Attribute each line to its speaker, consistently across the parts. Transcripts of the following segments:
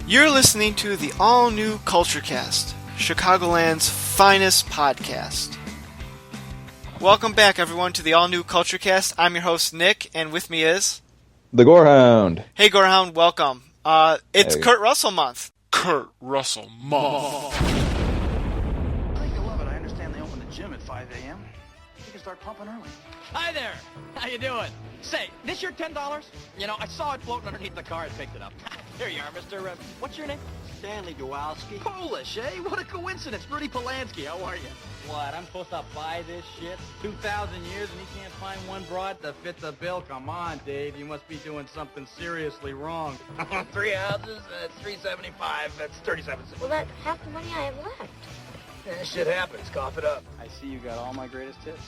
Speaker 1: You're listening to the all-new CultureCast, Chicagoland's finest podcast. Welcome back, everyone, to the all-new CultureCast. I'm your host, Nick, and with me is...
Speaker 2: the Gorehound.
Speaker 1: Hey, Gorehound, welcome. It's
Speaker 2: Hey.
Speaker 1: Kurt Russell month.
Speaker 3: Kurt Russell month.
Speaker 4: I think you'll love it. I understand they open the gym at 5 a.m. You can start pumping early.
Speaker 5: Hi there. How you doing? Say, this your $10? You know, I saw it floating underneath the car and picked it up. Here you are, Mr. What's your name?
Speaker 4: Stanley Kowalski.
Speaker 5: Polish, eh? What a coincidence. Rudy Polanski, how are you? What, I'm supposed to buy this shit? 2,000 years and you can't find one broad to fit the bill? Come on, Dave. You must be doing something seriously wrong. 3 houses, that's $375. That's 37 cents.
Speaker 6: Well, that's half the money I have left.
Speaker 5: Yeah, shit happens. Cough it up.
Speaker 4: I see you got all my greatest hits.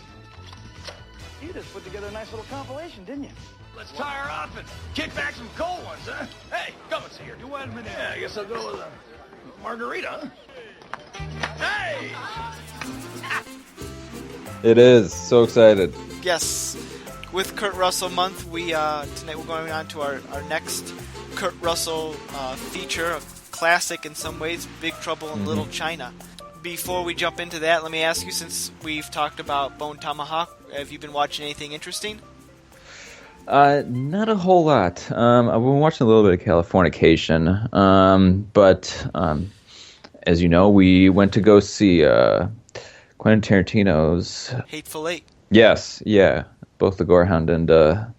Speaker 4: You just put together a nice little compilation, didn't you?
Speaker 5: Let's tie her off and kick back some cold ones, huh? Hey, come and see here. Do one minute. Yeah, I guess I'll go with a margarita, huh? Hey!
Speaker 2: It is. So excited.
Speaker 1: Yes, with Kurt Russell month, tonight we're going on to our next Kurt Russell feature, a classic in some ways, Big Trouble in Little China. Before we jump into that, let me ask you, since we've talked about Bone Tomahawk, have you been watching anything interesting?
Speaker 2: Not a whole lot. I've been watching a little bit of Californication, but as you know, we went to go see Quentin Tarantino's...
Speaker 1: Hateful Eight.
Speaker 2: Yes, yeah. Both the Gorehound and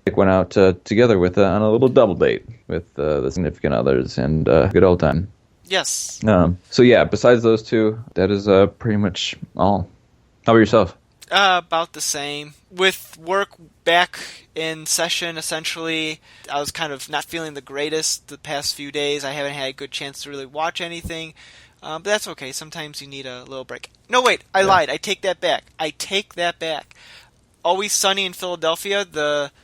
Speaker 2: Nick went out together with on a little double date with the significant others, and good old time.
Speaker 1: Yes.
Speaker 2: So yeah, besides those two, that is pretty much all. How about yourself?
Speaker 1: About the same. With work back in session, essentially, I was kind of not feeling the greatest the past few days. I haven't had a good chance to really watch anything. But that's okay. Sometimes you need a little break. No, wait. I lied. I take that back. Always Sunny in Philadelphia,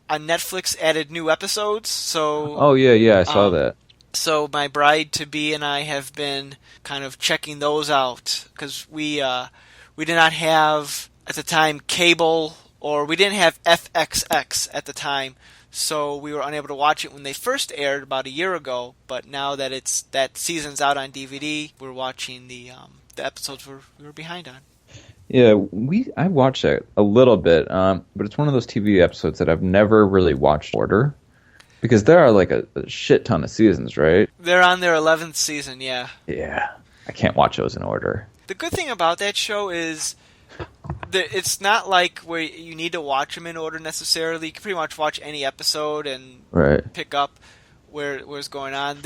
Speaker 1: on Netflix added new episodes. So.
Speaker 2: Oh, yeah, I saw that.
Speaker 1: So my bride-to-be and I have been kind of checking those out because we did not have, at the time, cable, or we didn't have FXX at the time, so we were unable to watch it when they first aired about a year ago. But now that that season's out on DVD, we're watching the episodes we were behind on.
Speaker 2: Yeah, I watched it a little bit, but it's one of those TV episodes that I've never really watched in order. Because there are like a shit ton of seasons, right?
Speaker 1: They're on their 11th season, yeah.
Speaker 2: Yeah, I can't watch those in order.
Speaker 1: The good thing about that show is that it's not like where you need to watch them in order necessarily. You can pretty much watch any episode and pick up where it's going on.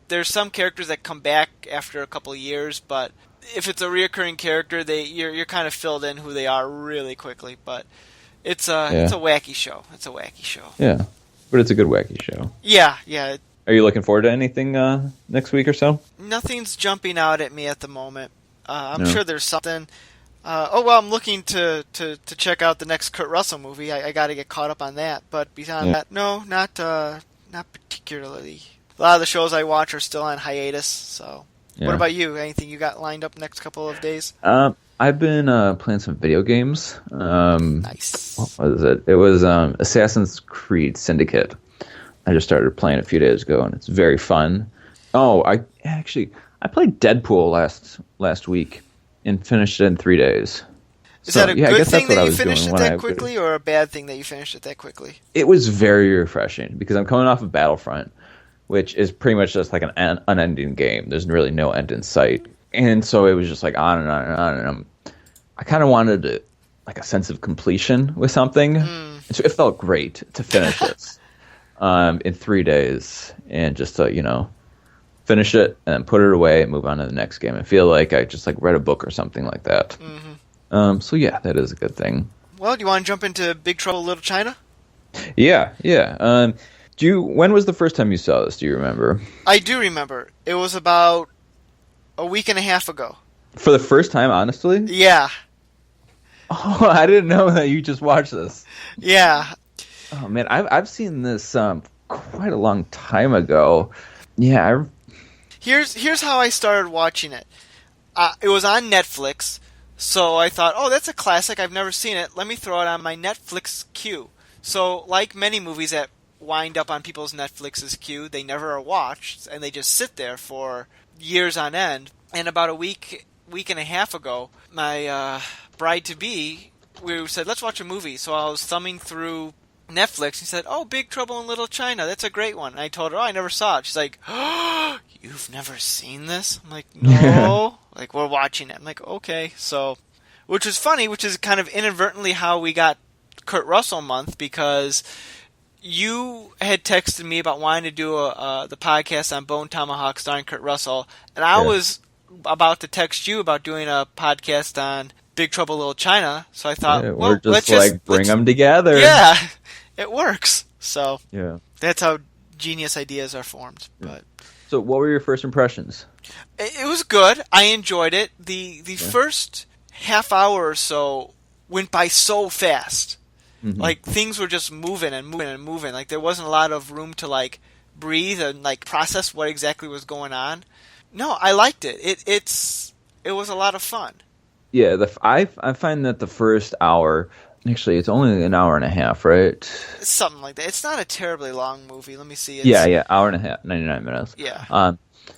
Speaker 1: There's some characters that come back after a couple of years, but if it's a reoccurring character, you're kind of filled in who they are really quickly. But it's a wacky show.
Speaker 2: Yeah. But it's a good wacky show.
Speaker 1: Yeah.
Speaker 2: Are you looking forward to anything next week or so?
Speaker 1: Nothing's jumping out at me at the moment. I'm sure there's something. I'm looking to check out the next Kurt Russell movie. I got to get caught up on that. But beyond that, no, not particularly. A lot of the shows I watch are still on hiatus. So, What about you? Anything you got lined up next couple of days?
Speaker 2: I've been playing some video games.
Speaker 1: Nice.
Speaker 2: What was it? It was Assassin's Creed Syndicate. I just started playing a few days ago, and it's very fun. Oh, I played Deadpool last week and finished it in 3 days.
Speaker 1: Is that a good thing that you finished it that quickly, or a bad thing that you finished it that quickly?
Speaker 2: It was very refreshing, because I'm coming off of Battlefront, which is pretty much just like an unending game. There's really no end in sight. And so it was just like on and on and on, and I kind of wanted like a sense of completion with something. And so it felt great to finish this in 3 days, and just to, finish it and then put it away and move on to the next game. I feel like I just like read a book or something like that. Mm-hmm. So yeah, that is a good thing.
Speaker 1: Well, do you want to jump into Big Trouble in Little China?
Speaker 2: Yeah. When was the first time you saw this? Do you remember?
Speaker 1: I do remember. It was about a week and a half ago.
Speaker 2: For the first time, honestly?
Speaker 1: Yeah.
Speaker 2: Oh, I didn't know that you just watched this.
Speaker 1: Yeah.
Speaker 2: Oh man, I've seen this quite a long time ago. Yeah.
Speaker 1: Here's how I started watching it. It was on Netflix, so I thought, oh, that's a classic. I've never seen it. Let me throw it on my Netflix queue. So, like many movies that wind up on people's Netflix's queue. They never are watched, and they just sit there for years on end. And about a week and a half ago, my bride-to-be, we said, let's watch a movie. So I was thumbing through Netflix. He said, oh, Big Trouble in Little China. That's a great one. And I told her, oh, I never saw it. She's like, oh, you've never seen this? I'm like, no. Like, we're watching it. I'm like, okay. So, which is funny, which is kind of inadvertently how we got Kurt Russell month, because you had texted me about wanting to do the podcast on Bone Tomahawk starring Kurt Russell, and I was about to text you about doing a podcast on Big Trouble in Little China. So I thought, well, let's just
Speaker 2: bring them together.
Speaker 1: Yeah, it works. So
Speaker 2: that's
Speaker 1: how genius ideas are formed. But
Speaker 2: so, what were your first impressions?
Speaker 1: It was good. I enjoyed it. The first half hour or so went by so fast. Mm-hmm. Like, things were just moving and moving and moving. Like, there wasn't a lot of room to, like, breathe and, like, process what exactly was going on. No, I liked it. It was a lot of fun.
Speaker 2: Yeah, I find that the first hour, actually, it's only an hour and a half, right?
Speaker 1: Something like that. It's not a terribly long movie. Let me see.
Speaker 2: Hour and a half, 99 minutes.
Speaker 1: Yeah.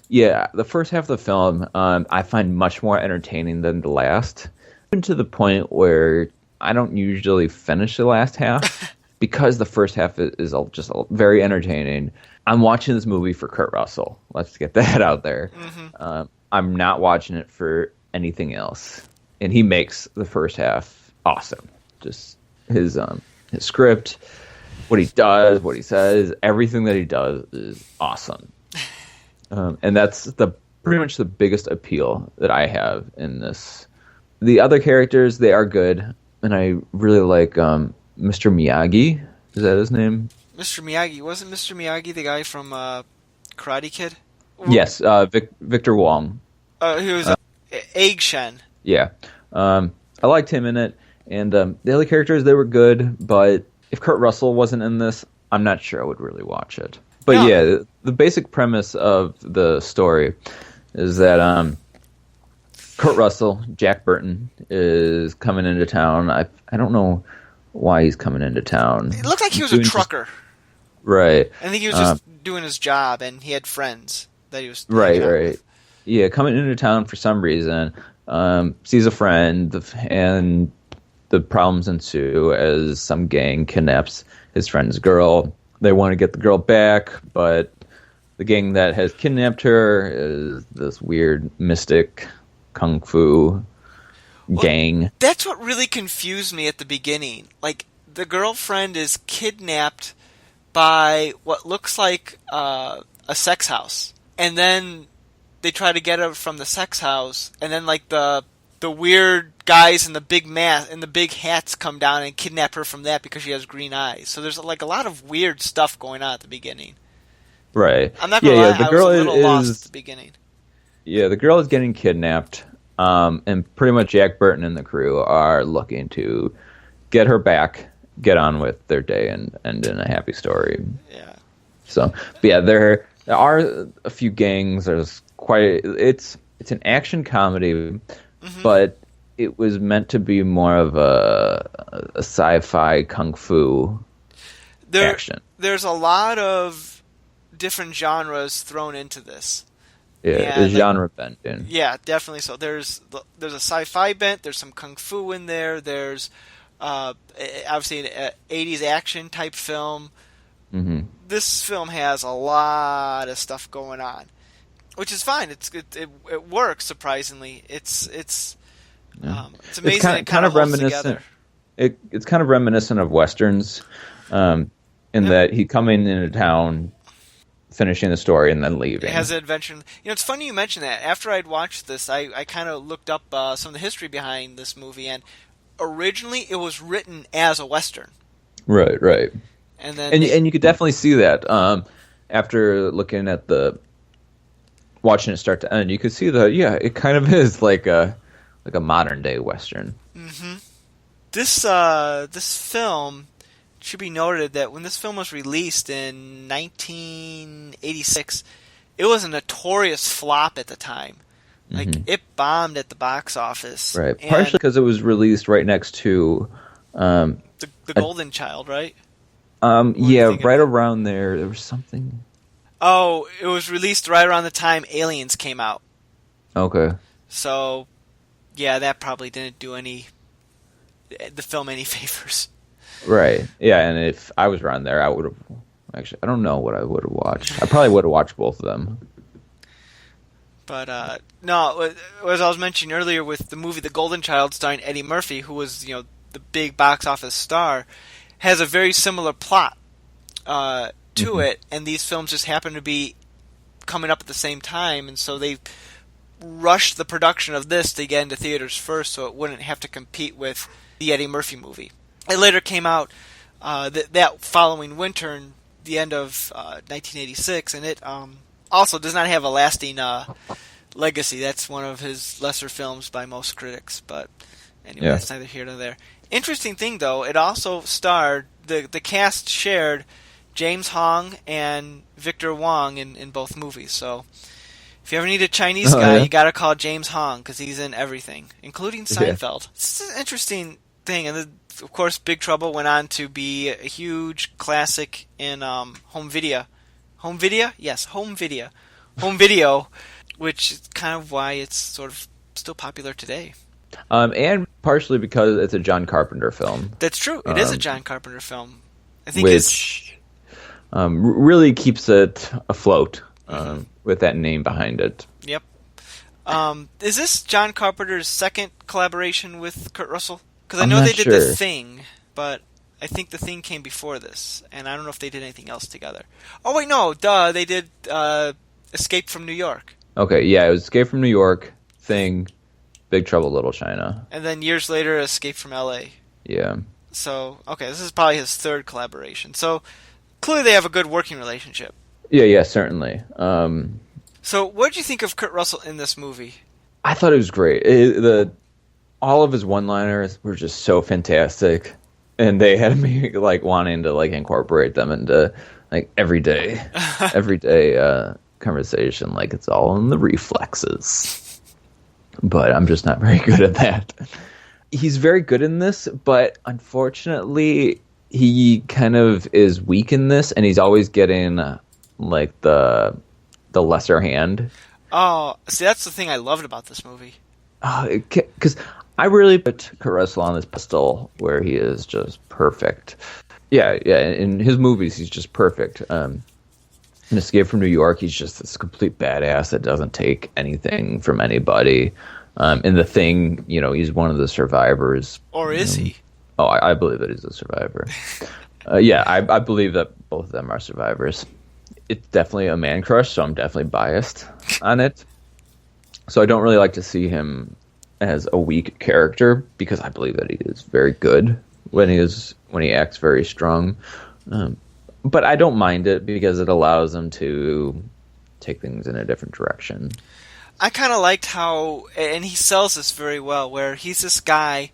Speaker 2: The first half of the film, I find much more entertaining than the last. Even to the point where I don't usually finish the last half because the first half is just very entertaining. I'm watching this movie for Kurt Russell. Let's get that out there. Mm-hmm. I'm not watching it for anything else. And he makes the first half awesome. Just his script, what he does, what he says, everything that he does is awesome. And that's pretty much the biggest appeal that I have in this. The other characters, they are good. And I really like Mr. Miyagi. Is that his name?
Speaker 1: Mr. Miyagi. Wasn't Mr. Miyagi the guy from Karate Kid?
Speaker 2: Yes, Victor Wong.
Speaker 1: He was Egg Shen.
Speaker 2: Yeah. I liked him in it. And the other characters, they were good. But if Kurt Russell wasn't in this, I'm not sure I would really watch it. But yeah, the basic premise of the story is that Kurt Russell, Jack Burton, is coming into town. I don't know why he's coming into town.
Speaker 1: It looked like he was a trucker.
Speaker 2: Right.
Speaker 1: I think he was just doing his job, and he had friends that he was
Speaker 2: right. Yeah, coming into town for some reason, sees a friend, and the problems ensue as some gang kidnaps his friend's girl. They want to get the girl back, but the gang that has kidnapped her is this weird mystic kung fu gang.
Speaker 1: That's what really confused me at the beginning. Like, the girlfriend is kidnapped by what looks like a sex house, and then they try to get her from the sex house, and then like the weird guys in the big mask and the big hats come down and kidnap her from that because she has green eyes. So there's like a lot of weird stuff going on at the beginning.
Speaker 2: Right.
Speaker 1: I'm not gonna lie,
Speaker 2: the girl
Speaker 1: I was a little lost at the beginning.
Speaker 2: Yeah, the girl is getting kidnapped, and pretty much Jack Burton and the crew are looking to get her back, get on with their day, and end in a happy story.
Speaker 1: Yeah.
Speaker 2: So, but yeah, there are a few gangs. There's it's an action comedy, but it was meant to be more of a sci-fi kung fu action.
Speaker 1: There's a lot of different genres thrown into this.
Speaker 2: Yeah, it's genre bending.
Speaker 1: Yeah, definitely so. There's a sci-fi bent. There's some kung fu in there. There's obviously an 80s action type film. Mm-hmm. This film has a lot of stuff going on, which is fine. It works surprisingly. It's amazing. It's kind of
Speaker 2: reminiscent. It's kind of reminiscent of westerns, in that he coming into town, finishing the story, and then leaving.
Speaker 1: It has an adventure. It's funny you mention that. After I'd watched this, I kind of looked up some of the history behind this movie, and originally it was written as a western.
Speaker 2: Right.
Speaker 1: And then
Speaker 2: and you could definitely see that after looking at watching it start to end. You could see it kind of is like a modern day western.
Speaker 1: Mm-hmm. This film should be noted that when this film was released in 1986, it was a notorious flop at the time. Like, it bombed at the box office.
Speaker 2: Right, partially because it was released right next to
Speaker 1: the Golden Child, right?
Speaker 2: Yeah, right around there. There was something.
Speaker 1: Oh, it was released right around the time Aliens came out.
Speaker 2: Okay.
Speaker 1: So, yeah, that probably didn't do the film any favors.
Speaker 2: Right. Yeah, and if I was around there, I would have... Actually, I don't know what I would have watched. I probably would have watched both of them.
Speaker 1: But, no, as I was mentioning earlier with the movie The Golden Child starring Eddie Murphy, who was, the big box office star, has a very similar plot to it, and these films just happen to be coming up at the same time, and so they rushed the production of this to get into theaters first so it wouldn't have to compete with the Eddie Murphy movie. It later came out that following winter, in the end of 1986, and it also does not have a lasting legacy. That's one of his lesser films by most critics, but anyway, that's neither here nor there. Interesting thing, though, it also starred, the cast shared James Hong and Victor Wong in both movies, so if you ever need a Chinese guy, you gotta call James Hong, because he's in everything, including Seinfeld. It's an interesting thing, and of course, Big Trouble went on to be a huge classic in home video. Home video? Yes, home video. Home video, which is kind of why it's sort of still popular today.
Speaker 2: And partially because it's a John Carpenter film.
Speaker 1: That's true. It is a John Carpenter film. I think
Speaker 2: which really keeps it afloat with that name behind it.
Speaker 1: Yep. Is this John Carpenter's second collaboration with Kurt Russell? Because I know they did The Thing, but I think The Thing came before this, and I don't know if they did anything else together. Oh, wait, no, they did Escape from New York.
Speaker 2: Okay, yeah, it was Escape from New York, Thing, Big Trouble Little China.
Speaker 1: And then years later, Escape from L.A.
Speaker 2: Yeah.
Speaker 1: So, okay, this is probably his third collaboration. So, clearly they have a good working relationship.
Speaker 2: Yeah, certainly.
Speaker 1: So, what did you think of Kurt Russell in this movie?
Speaker 2: I thought it was great. All of his one-liners were just so fantastic, and they had me wanting to incorporate them into everyday conversation. It's all in the reflexes, but I'm just not very good at that. He's very good in this, but unfortunately, he kind of is weak in this, and he's always getting the lesser hand.
Speaker 1: Oh, see, that's the thing I loved about this movie.
Speaker 2: Because I really put Kurt Russell on this pedestal where he is just perfect. Yeah. In his movies, he's just perfect. In Escape from New York, he's just this complete badass that doesn't take anything from anybody. In The Thing, he's one of the survivors.
Speaker 1: Or is he?
Speaker 2: Oh, I believe that he's a survivor. I believe that both of them are survivors. It's definitely a man crush, so I'm definitely biased on it. So I don't really like to see him as a weak character because I believe that he is very good when he acts very strong. But I don't mind it because it allows him to take things in a different direction.
Speaker 1: I kind of liked how, and he sells this very well, where he's this guy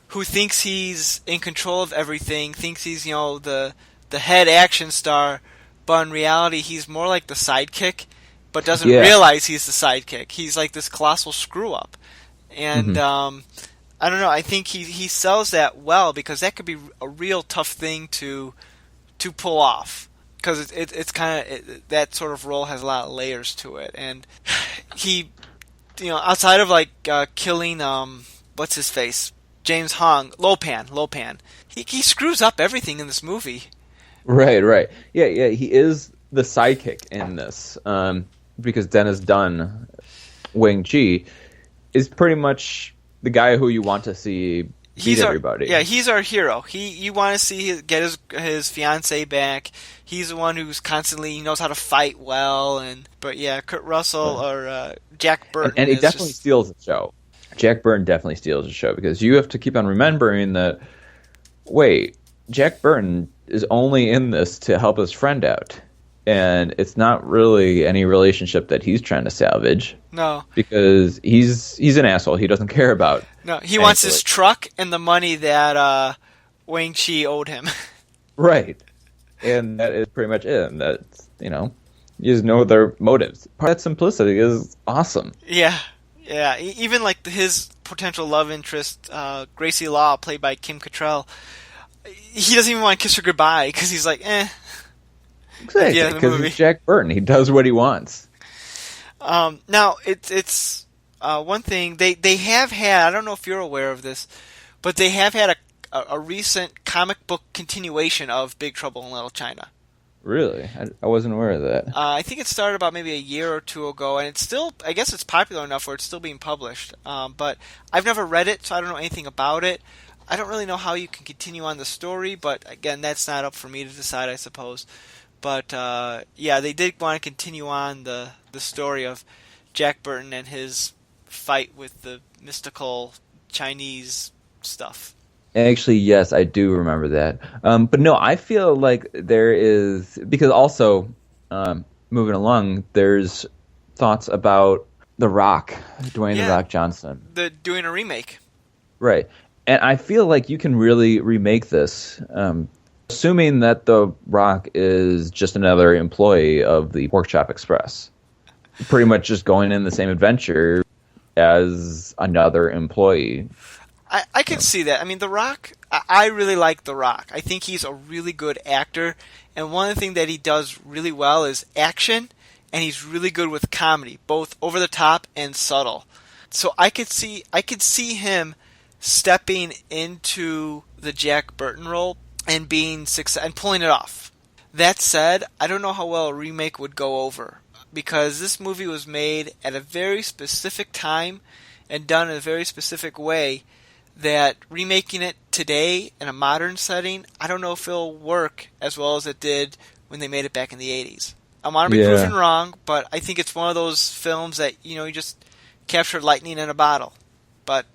Speaker 1: who thinks he's in control of everything, thinks he's the head action star, but in reality he's more like the sidekick. But doesn't realize he's the sidekick. He's like this colossal screw-up. And I don't know, I think he sells that well because that could be a real tough thing to pull off. Because it's kind of, that sort of role has a lot of layers to it. And he, outside of killing, what's his face? James Hong, Lopan. He screws up everything in this movie.
Speaker 2: Right. Yeah, he is the sidekick in this. Because Dennis Dunn, Wang Chi, is pretty much the guy who you want to see beat everybody.
Speaker 1: He's our hero. You want to see get his fiancée back. He's the one who's constantly knows how to fight well. But Kurt Russell or Jack Burton.
Speaker 2: And he definitely steals the show. Jack Burton definitely steals the show because you have to keep on remembering that, wait, Jack Burton is only in this to help his friend out. And it's not really any relationship that he's trying to salvage.
Speaker 1: No.
Speaker 2: Because he's an asshole. He doesn't care about...
Speaker 1: No, he wants his truck and the money that Wang Chi owed him.
Speaker 2: Right. And that is pretty much it. And that's, you just know their motives. Part of that simplicity is awesome.
Speaker 1: Yeah. Even his potential love interest, Gracie Law, played by Kim Cattrall, he doesn't even want to kiss her goodbye because he's like, eh.
Speaker 2: Exactly, because he's Jack Burton. He does what he wants.
Speaker 1: Now, it's one thing, they have had, I don't know if you're aware of this, but they have had a recent comic book continuation of Big Trouble in Little China.
Speaker 2: Really? I wasn't aware of that.
Speaker 1: I think it started about maybe a year or two ago, and it's still, I guess it's popular enough where it's still being published. But I've never read it, so I don't know anything about it. I don't really know how you can continue on the story, but again, that's not up for me to decide, I suppose. But yeah, they did want to continue on the story of Jack Burton and his fight with the mystical Chinese stuff.
Speaker 2: Actually, yes, I do remember that. But no, I feel like there is, because also, moving along, there's thoughts about The Rock, Dwayne The Rock Johnson.
Speaker 1: Doing a remake.
Speaker 2: Right. And I feel like you can really remake this, assuming that The Rock is just another employee of the Pork Chop Express. Pretty much just going in the same adventure as another employee.
Speaker 1: I can see that. I mean, The Rock, I really like The Rock. I think he's a really good actor, and one of the things that he does really well is action, and he's really good with comedy, both over the top and subtle. So I could see him stepping into the Jack Burton role and being and pulling it off. That said, I don't know how well a remake would go over, because this movie was made at a very specific time and done in a very specific way, that remaking it today in a modern setting, I don't know if it'll work as well as it did when they made it back in the 80s. I want to be proven wrong, but I think it's one of those films that, you just captured lightning in a bottle. But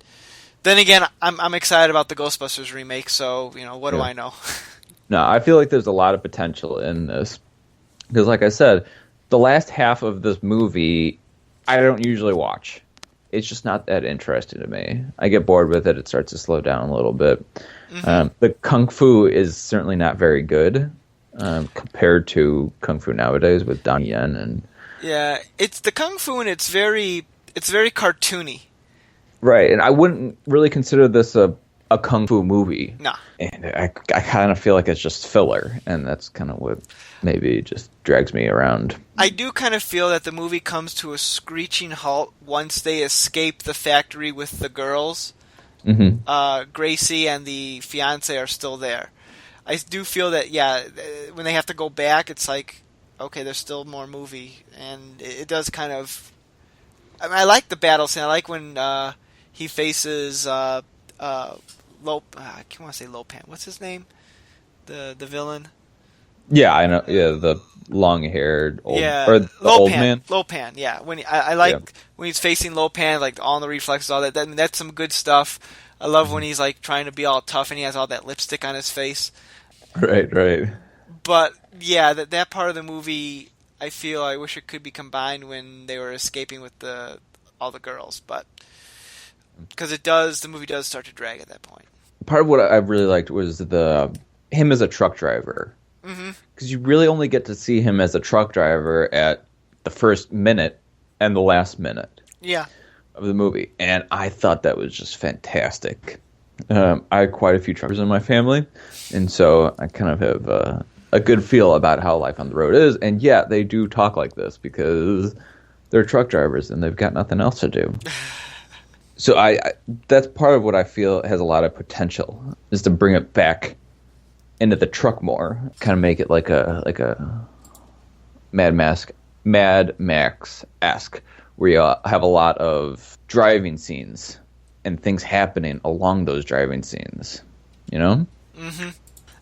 Speaker 1: then again, I'm excited about the Ghostbusters remake, so, what do I know?
Speaker 2: No, I feel like there's a lot of potential in this. Because like I said, the last half of this movie, I don't usually watch. It's just not that interesting to me. I get bored with it. It starts to slow down a little bit. Mm-hmm. The Kung Fu is certainly not very good compared to Kung Fu nowadays with Donnie Yen. And
Speaker 1: yeah, it's the Kung Fu, and it's very cartoony.
Speaker 2: Right, and I wouldn't really consider this a Kung Fu movie.
Speaker 1: No.
Speaker 2: And I kind of feel like it's just filler, and that's kind of what maybe just drags me around.
Speaker 1: I do kind of feel that the movie comes to a screeching halt once they escape the factory with the girls. Mm-hmm. Gracie and the fiance are still there. I do feel that, when they have to go back, it's like, okay, there's still more movie, and it does kind of... I mean, I like the battle scene. I like when he faces I can't want to say Lopan. What's his name? The villain?
Speaker 2: Yeah, I know. Yeah, the long-haired old, or the
Speaker 1: Lopan,
Speaker 2: old man.
Speaker 1: Lopan, yeah. I like when he's facing Lopan, like all the reflexes, all that. That's some good stuff. I love when he's like trying to be all tough and he has all that lipstick on his face.
Speaker 2: Right.
Speaker 1: But yeah, that part of the movie, I wish it could be combined when they were escaping with all the girls, but because the movie does start to drag at that point.
Speaker 2: Part of what I really liked was him as a truck driver. Because you really only get to see him as a truck driver at the first minute and the last minute of the movie. And I thought that was just fantastic. I had quite a few truckers in my family, and so I kind of have a good feel about how life on the road is. And yeah, they do talk like this because they're truck drivers and they've got nothing else to do. So that's part of what I feel has a lot of potential, is to bring it back into the truck more, kind of make it like a Mad Max-esque, where you have a lot of driving scenes and things happening along those driving scenes, Mm-hmm.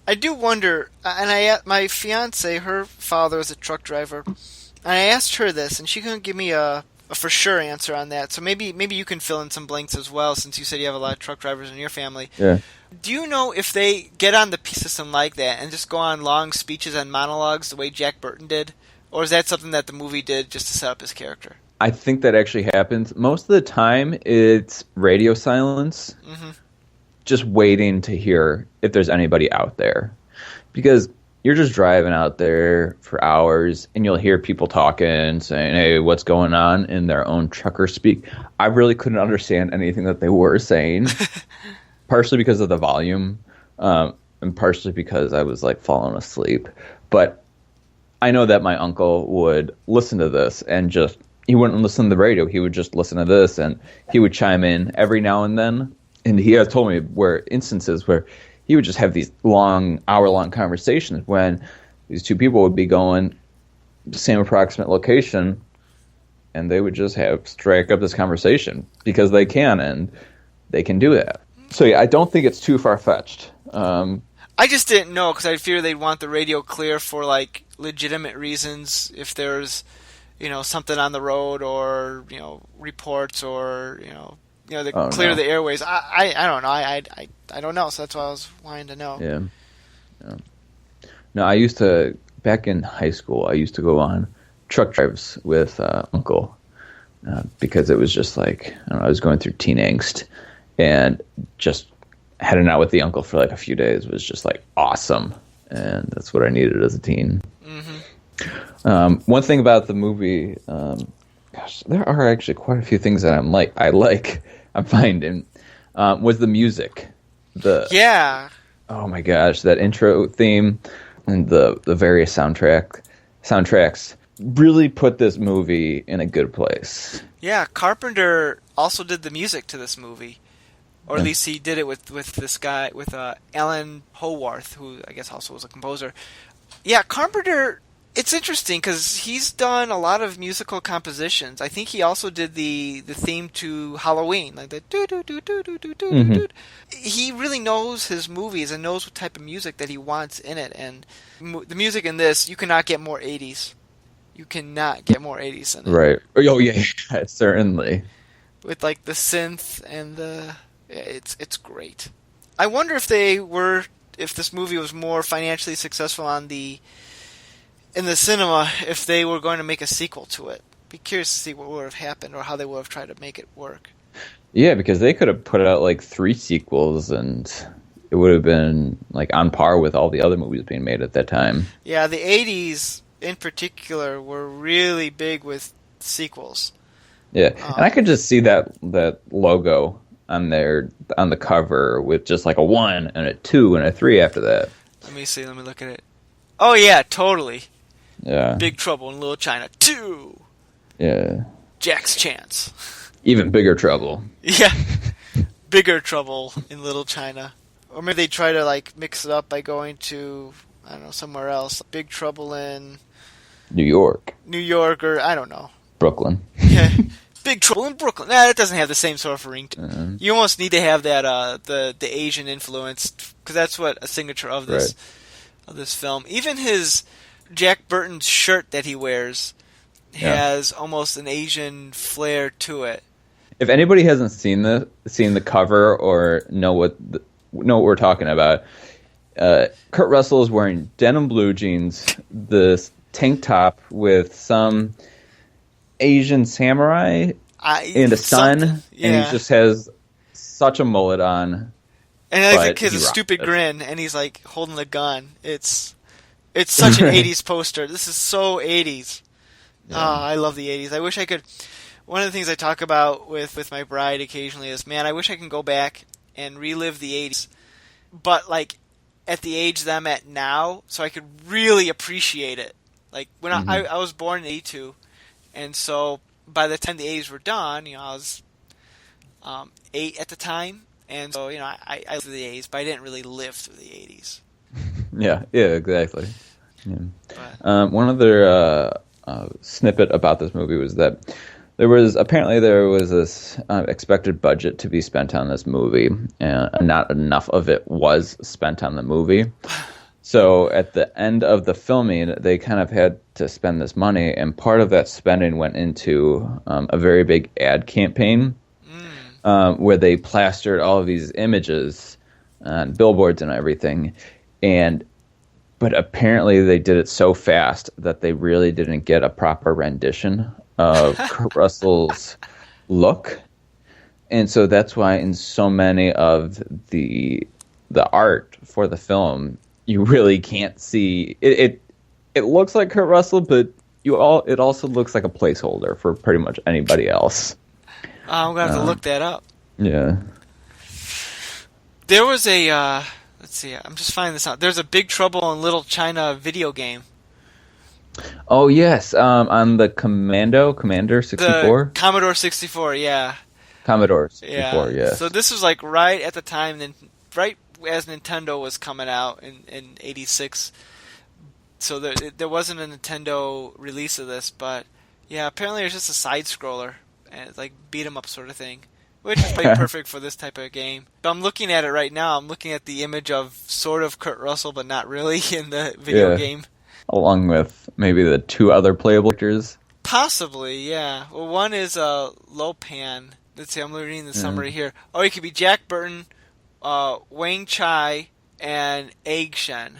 Speaker 1: I do wonder, and my fiance, her father is a truck driver, and I asked her this, and she couldn't give me a for sure answer on that. So maybe you can fill in some blanks as well, since you said you have a lot of truck drivers in your family.
Speaker 2: Yeah.
Speaker 1: Do you know if they get on the P system like that and just go on long speeches and monologues the way Jack Burton did? Or is that something that the movie did just to set up his character?
Speaker 2: I think that actually happens. Most of the time, it's radio silence, just waiting to hear if there's anybody out there. Because you're just driving out there for hours, and you'll hear people talking, saying, hey, what's going on, in their own trucker speak. I really couldn't understand anything that they were saying, partially because of the volume. and partially because I was like falling asleep. But I know that my uncle would listen to this and he wouldn't listen to the radio. He would just listen to this, and he would chime in every now and then. And he has told me instances where he would just have these long, hour-long conversations when these two people would be going the same approximate location, and they would just strike up this conversation because they can, and they can do that. So yeah, I don't think it's too far-fetched.
Speaker 1: I just didn't know because I fear they'd want the radio clear for like legitimate reasons if there's, something on the road or reports or they clear the airways. I don't know. I don't know. So that's why I was wanting to know.
Speaker 2: Yeah. No, I used to back in high school. I used to go on truck drives with Uncle because it was just like I was going through teen angst, and just heading out with the uncle for like a few days was just like awesome, and that's what I needed as a teen. Mm-hmm. One thing about the movie, there are actually quite a few things that I'm finding, was the music. Oh my gosh, that intro theme and the various soundtracks really put this movie in a good place.
Speaker 1: Yeah, Carpenter also did the music to this movie. Or at least he did it with this guy, with Alan Howarth, who I guess also was a composer. Yeah, Carpenter, it's interesting because he's done a lot of musical compositions. I think he also did the theme to Halloween, like the do-do-do-do-do-do-do-do. He really knows his movies and knows what type of music that he wants in it. And the music in this, you cannot get more 80s. You cannot get more 80s in it.
Speaker 2: Right. Oh, yeah, certainly.
Speaker 1: With like the synth and the... It's great. I wonder if this movie was more financially successful in the cinema, if they were going to make a sequel to it. Be curious to see what would have happened or how they would have tried to make it work.
Speaker 2: Yeah, because they could have put out like 3 sequels and it would have been like on par with all the other movies being made at that time.
Speaker 1: Yeah, the 80s in particular were really big with sequels.
Speaker 2: Yeah, and I could just see that logo on the cover with just like a 1 and a 2 and a 3 after that.
Speaker 1: Let me see. Let me look at it. Oh yeah, totally.
Speaker 2: Yeah.
Speaker 1: Big Trouble in Little China 2.
Speaker 2: Yeah.
Speaker 1: Jack's Chance.
Speaker 2: Even Bigger Trouble.
Speaker 1: Yeah. Bigger Trouble in Little China. Or maybe they try to like mix it up by going to, I don't know, somewhere else. Big Trouble in
Speaker 2: New York,
Speaker 1: or I don't know.
Speaker 2: Brooklyn.
Speaker 1: Yeah. Big Trouble in Brooklyn. Nah, that doesn't have the same sort of ring to it. You almost need to have that the Asian influence, because that's what a signature of this film. Even his Jack Burton's shirt that he wears has almost an Asian flair to it.
Speaker 2: If anybody hasn't seen the cover or know what we're talking about, Kurt Russell is wearing denim blue jeans, this tank top with some Asian samurai in the sun, and he just has such a mullet on.
Speaker 1: And he has a stupid grin, and he's like holding a gun. It's such an 80s poster. This is so 80s. Yeah. Oh, I love the 80s. I wish I could... One of the things I talk about with my bride occasionally is, man, I wish I can go back and relive the 80s, but like at the age that I'm at now, so I could really appreciate it. Like when I was born in 82, and so by the time the 80s were done, I was 8 at the time, and so I lived through the 80s, but I didn't really live through the 80s.
Speaker 2: Yeah, exactly. Yeah. One other snippet about this movie was that there was this expected budget to be spent on this movie, and not enough of it was spent on the movie. So at the end of the filming, they kind of had to spend this money, and part of that spending went into a very big ad campaign where they plastered all of these images on billboards and everything. But apparently they did it so fast that they really didn't get a proper rendition of Kurt Russell's look. And so that's why in so many of the art for the film, you really can't see it. It looks like Kurt Russell, but it also looks like a placeholder for pretty much anybody else.
Speaker 1: I'm going to have to look that up.
Speaker 2: Yeah.
Speaker 1: There was a Let's see. I'm just finding this out. There's a Big Trouble in Little China video game.
Speaker 2: Oh yes, on the Commander 64.
Speaker 1: The Commodore 64, yeah.
Speaker 2: Commodore 64, yes.
Speaker 1: So this was like right at the time, right as Nintendo was coming out in '86. So there wasn't a Nintendo release of this, but yeah, apparently it's just a side scroller and it's like beat 'em up sort of thing, which is pretty perfect for this type of game. But I'm looking at it right now. I'm looking at the image of sort of Kurt Russell, but not really in the video game.
Speaker 2: Along with maybe the two other playable characters.
Speaker 1: Possibly, yeah. Well, one is Lopan. Let's see, I'm reading the summary here. Oh, he could be Jack Burton, Wang Chai, and Egg Shen.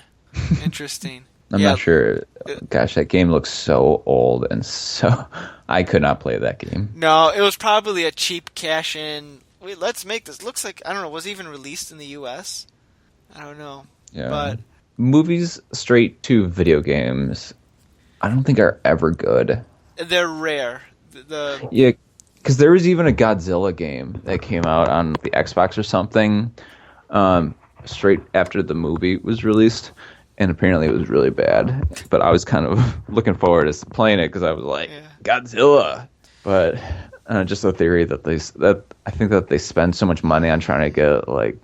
Speaker 1: Interesting.
Speaker 2: I'm not sure. Gosh, that game looks so old, and so I could not play that game.
Speaker 1: No, it was probably a cheap cash-in. Wait, let's make this. Looks like, I don't know, was it even released in the U.S.? I don't know.
Speaker 2: Yeah.
Speaker 1: But
Speaker 2: movies straight to video games, I don't think are ever good.
Speaker 1: They're rare.
Speaker 2: Yeah, because there was even a Godzilla game that came out on the Xbox or something straight after the movie was released, and apparently it was really bad. But I was kind of looking forward to playing it because I was like, Godzilla. But just the theory that I think that they spend so much money on trying to get like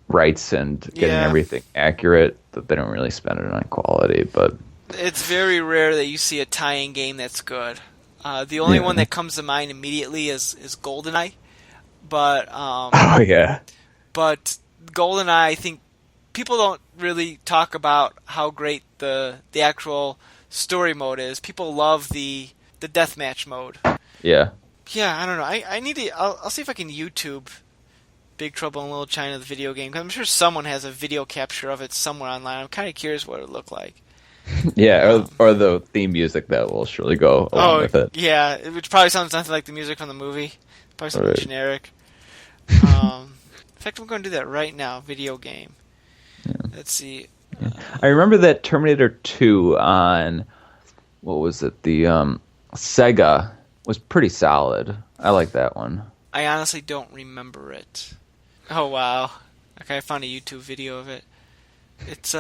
Speaker 2: rights and getting everything accurate that they don't really spend it on quality. But
Speaker 1: it's very rare that you see a tie-in game that's good. The only one that comes to mind immediately is GoldenEye, but but GoldenEye, I think people don't really talk about how great the actual story mode is. People love the deathmatch mode. Yeah, I don't know. I'll see if I can YouTube Big Trouble in Little China, the video game, because I'm sure someone has a video capture of it somewhere online. I'm kind of curious what it would look like.
Speaker 2: Yeah, or the theme music that will surely go along with it.
Speaker 1: Yeah, which probably sounds nothing like the music from the movie. Probably something generic. In fact, I'm going to do that right now. Video game. Yeah. Let's see.
Speaker 2: I remember that Terminator 2 on, what was it, the Sega was pretty solid. I like that one.
Speaker 1: I honestly don't remember it. Oh, wow. Okay, I found a YouTube video of it. It's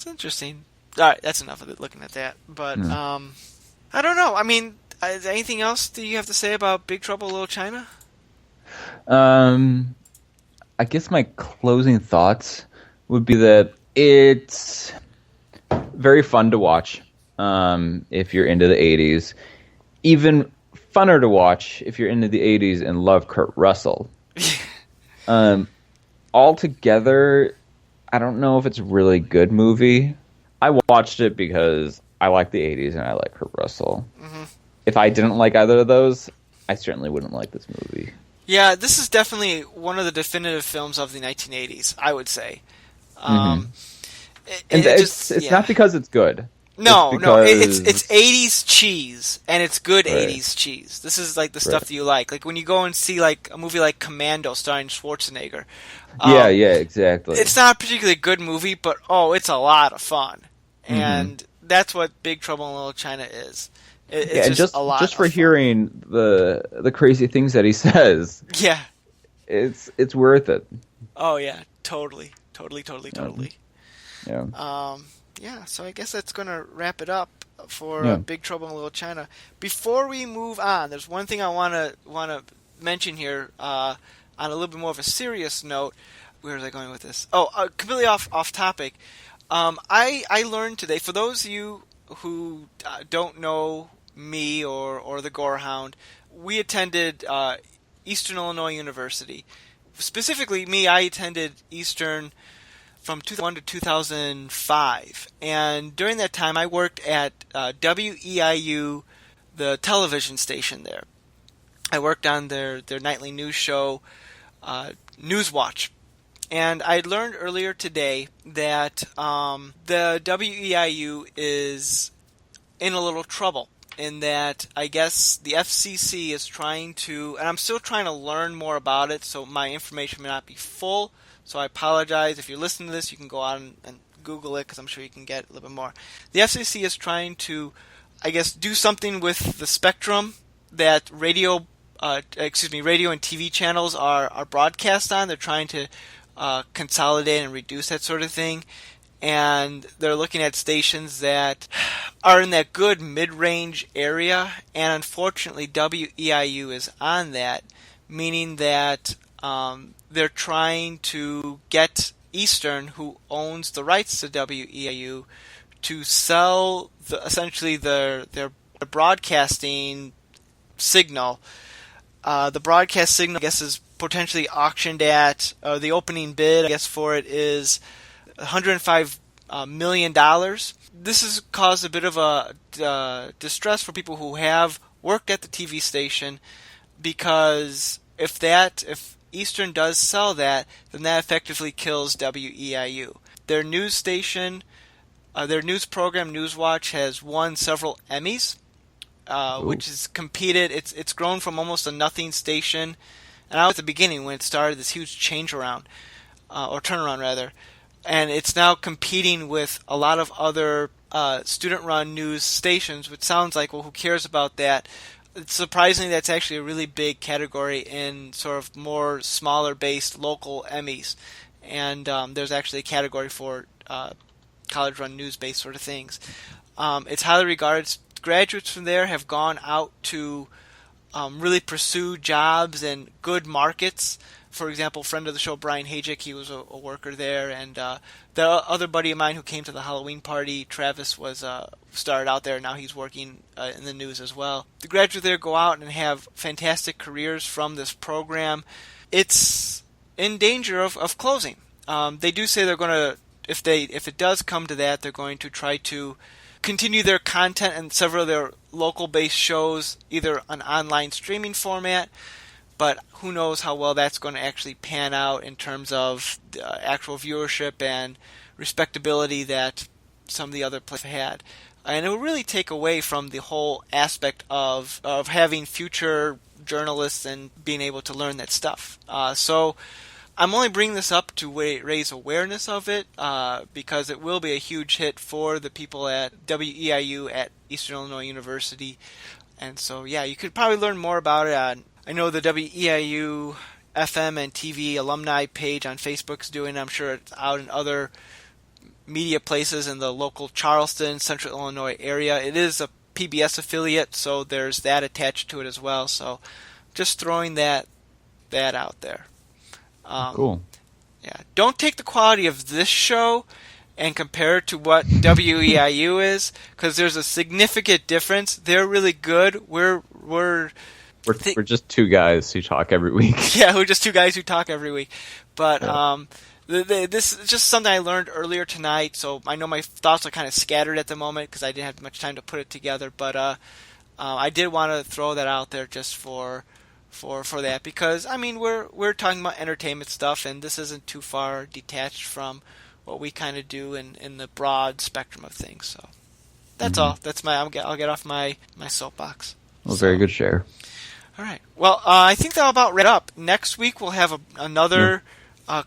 Speaker 1: interesting. All right, that's enough of it looking at that. But I don't know. I mean, is there anything else that you have to say about Big Trouble in Little China?
Speaker 2: I guess my closing thoughts would be that it's very fun to watch if you're into the 80s. Even funner to watch if you're into the 80s and love Kurt Russell. Altogether, I don't know if it's a really good movie. I watched it because I like the 80s and I like Kurt Russell. Mm-hmm. If I didn't like either of those, I certainly wouldn't like this movie.
Speaker 1: Yeah, this is definitely one of the definitive films of the 1980s, I would say.
Speaker 2: It's not because it's good.
Speaker 1: No, it's 80s cheese, and it's good 80s cheese. This is like the stuff that you like. Like when you go and see like a movie like Commando starring Schwarzenegger.
Speaker 2: Yeah, exactly.
Speaker 1: It's not a particularly good movie, but it's a lot of fun. And that's what Big Trouble in Little China is. It's just a lot
Speaker 2: just for
Speaker 1: of fun.
Speaker 2: hearing the crazy things that he says.
Speaker 1: Yeah.
Speaker 2: It's worth it.
Speaker 1: Oh yeah, totally.
Speaker 2: Yeah.
Speaker 1: Yeah, so I guess that's going to wrap it up for Big Trouble in Little China. Before we move on, there's one thing I want to mention here on a little bit more of a serious note. Where was I going with this? Completely off topic. I learned today, for those of you who don't know me or the Gorehound, we attended Eastern Illinois University. Specifically, I attended Eastern from 2001 to 2005, and during that time I worked at WEIU, the television station there. I worked on their nightly news show, Newswatch, and I learned earlier today that the WEIU is in a little trouble, in that I guess the FCC is trying to, and I'm still trying to learn more about it, so my information may not be full. So I apologize. If you're listening to this, you can go on and Google it, because I'm sure you can get a little bit more. The FCC is trying to, I guess, do something with the spectrum that radio and TV channels are broadcast on. They're trying to consolidate and reduce that sort of thing. And they're looking at stations that are in that good mid-range area, and unfortunately WEIU is on that, meaning that they're trying to get Eastern, who owns the rights to WEIU, to sell essentially their broadcasting signal. The broadcast signal, I guess, is potentially auctioned at, the opening bid, I guess, for it is $105 million. This has caused a bit of a distress for people who have worked at the TV station, because if Eastern does sell that, then that effectively kills WEIU. Their news station, their news program, Newswatch, has won several Emmys, which is competed. It's grown from almost a nothing station, and at the beginning when it started, this huge turnaround rather. And it's now competing with a lot of other student-run news stations, which sounds like, well, who cares about that? It's surprisingly, that's actually a really big category in sort of more smaller-based local Emmys. And there's actually a category for college-run news-based sort of things. It's highly regarded. Graduates from there have gone out to really pursue jobs in good markets. For example, friend of the show, Brian Hajic, he was a worker there, and the other buddy of mine who came to the Halloween party, Travis, was started out there. Now he's working in the news as well. The graduates there go out and have fantastic careers from this program. It's in danger of closing. They do say they're going to, if it does come to that, they're going to try to continue their content and several of their local-based shows, either an online streaming format, but who knows how well that's going to actually pan out in terms of actual viewership and respectability that some of the other places had. And it will really take away from the whole aspect of having future journalists and being able to learn that stuff. So I'm only bringing this up to raise awareness of it, because it will be a huge hit for the people at WEIU at Eastern Illinois University. And so, yeah, you could probably learn more about it on, I know the WEIU FM and TV alumni page on Facebook's doing it. I'm sure it's out in other media places in the local Charleston, Central Illinois area. It is a PBS affiliate, so there's that attached to it as well. So just throwing that out there.
Speaker 2: Cool.
Speaker 1: Yeah. Don't take the quality of this show and compare it to what WEIU is, because there's a significant difference. They're really good. We're
Speaker 2: just two guys who talk every week.
Speaker 1: Yeah, we're just two guys who talk every week. But this is just something I learned earlier tonight, so I know my thoughts are kind of scattered at the moment because I didn't have much time to put it together. But I did want to throw that out there just for that, because I mean we're talking about entertainment stuff, and this isn't too far detached from what we kind of do in the broad spectrum of things. So that's all. That's I'll get off my soapbox.
Speaker 2: Well, very good share.
Speaker 1: All right. Well, I think that'll about wrap up. Next week we'll have another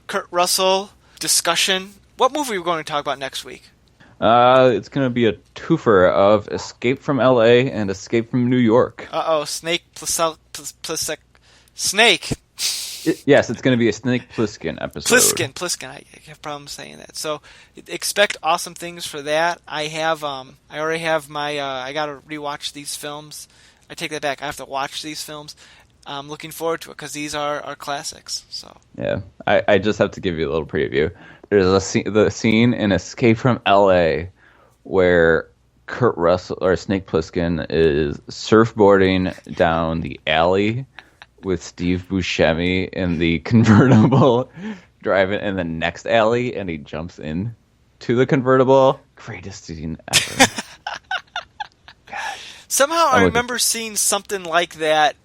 Speaker 1: Kurt Russell discussion. What movie are we going to talk about next week?
Speaker 2: It's going to be a twofer of Escape from L.A. and Escape from New York.
Speaker 1: Snake. Snake.
Speaker 2: Yes, it's going to be a Snake Plissken episode.
Speaker 1: Plissken. I have problems saying that. So expect awesome things for that. I already have my. I got to rewatch these films. I take that back. I have to watch these films. I'm looking forward to it because these are classics. So
Speaker 2: yeah, I just have to give you a little preview. There's the scene in Escape from L.A. where Kurt Russell or Snake Plissken is surfboarding down the alley with Steve Buscemi in the convertible, driving in the next alley, and he jumps in to the convertible. Greatest scene ever.
Speaker 1: Somehow I remember seeing something like that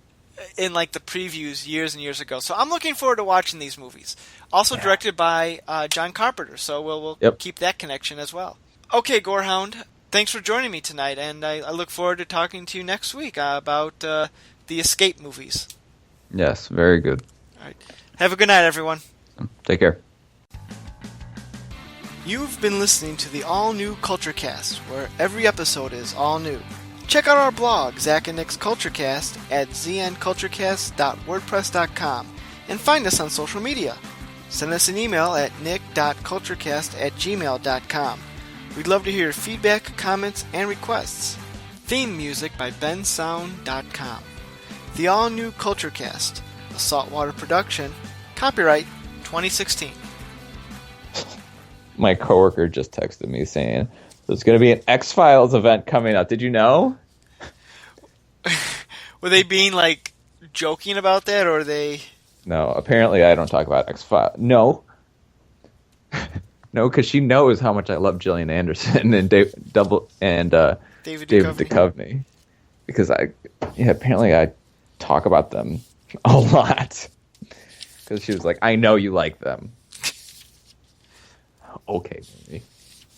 Speaker 1: in like the previews years and years ago. So I'm looking forward to watching these movies. Also directed by John Carpenter, so we'll keep that connection as well. Okay, Gorehound, thanks for joining me tonight, and I look forward to talking to you next week about the Escape movies.
Speaker 2: Yes, very good.
Speaker 1: All right. Have a good night, everyone.
Speaker 2: Take care.
Speaker 1: You've been listening to the all-new CultureCast, where every episode is all new. Check out our blog, Zach and Nick's CultureCast, at znculturecast.wordpress.com, and find us on social media. Send us an email at nick.culturecast@gmail.com. We'd love to hear your feedback, comments, and requests. Theme music by bensound.com. The all-new CultureCast, a saltwater production, copyright 2016.
Speaker 2: My coworker just texted me saying there's going to be an X-Files event coming up. Did you know?
Speaker 1: Were they being, like, joking about that, or they...
Speaker 2: No, apparently I don't talk about X-Files. No. No, because she knows how much I love Gillian Anderson and David Duchovny. Because apparently I talk about them a lot. Because she was like, I know you like them. Okay, maybe.